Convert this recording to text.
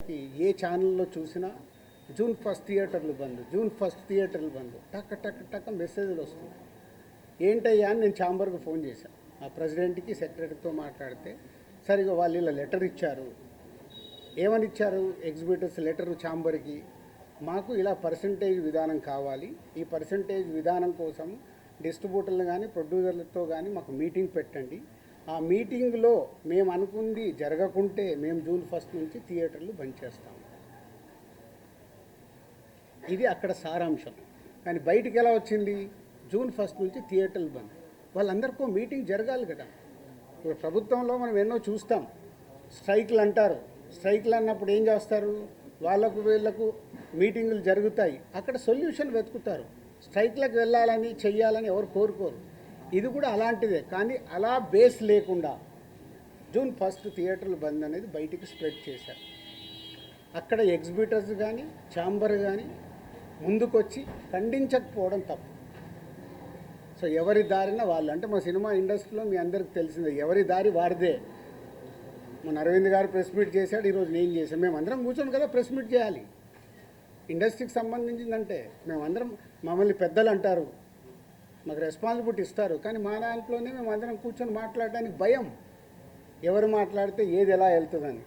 ఏ ఛానల్లో చూసినా జూన్ 1 థియేటర్లు బంద్, జూన్ 1 థియేటర్లు బంద్, టక్ టక్ టక్ మెసేజ్లు వస్తున్నాయి. ఏంటయ్యా అని నేను ఛాంబర్కి ఫోన్ చేశాను. ఆ ప్రెసిడెంట్కి సెక్రటరీతో మాట్లాడితే సరిగా వాళ్ళు ఇలా లెటర్ ఇచ్చారు. ఏమని ఇచ్చారు? ఎగ్జిబిటర్స్ లెటరు ఛాంబర్కి, మాకు ఇలా పర్సంటేజ్ విధానం కావాలి, ఈ పర్సంటేజ్ విధానం కోసం డిస్ట్రిబ్యూటర్లు కానీ ప్రొడ్యూసర్లతో కానీ మాకు మీటింగ్ పెట్టండి, ఆ మీటింగ్లో మేము అనుకుంది జరగకుంటే మేము జూన్ 1 నుంచి థియేటర్లు బంద్ చేస్తాము. ఇది అక్కడ సారాంశం. కానీ బయటికి ఎలా వచ్చింది? జూన్ 1 నుంచి థియేటర్లు బంద్. వాళ్ళందరికీ మీటింగ్ జరగాలి కదా. ఇప్పుడు ప్రభుత్వంలో మనం ఎన్నో చూస్తాం, స్ట్రైక్లు అంటారు. స్ట్రైక్లు అన్నప్పుడు ఏం చేస్తారు? వాళ్ళకు వీళ్ళకు మీటింగులు జరుగుతాయి, అక్కడ సొల్యూషన్ వెతుకుతారు. స్ట్రైక్లకు వెళ్ళాలని చెయ్యాలని ఎవరు కోరుకోరు. ఇది కూడా అలాంటిదే. కానీ అలా బేస్ లేకుండా జూన్ 1 థియేటర్లు బంద్ అనేది బయటికి స్ప్రెడ్ చేశారు. అక్కడ ఎగ్జిబిటర్స్ కానీ ఛాంబర్ కానీ ముందుకొచ్చి ఖండించకపోవడం తప్పు. సో ఎవరి దారిన వాళ్ళు, అంటే మా సినిమా ఇండస్ట్రీలో మీ అందరికి తెలిసిందే, ఎవరి దారి వారిదే. మన అరవింద్ గారు ప్రెస్ మీట్ చేశాడు, ఈరోజు నేను చేశాను. మేమందరం కూర్చొని కదా ప్రెస్ మీట్ చేయాలి. ఇండస్ట్రీకి సంబంధించిందంటే మేమందరం, మమ్మల్ని పెద్దలు అంటారు, మాకు రెస్పాన్సిబిలిటీ ఇస్తారు. కానీ మా దాంట్లోనే మేమందరం కూర్చొని మాట్లాడడానికి భయం, ఎవరు మాట్లాడితే ఏది ఎలా వెళ్తుందని.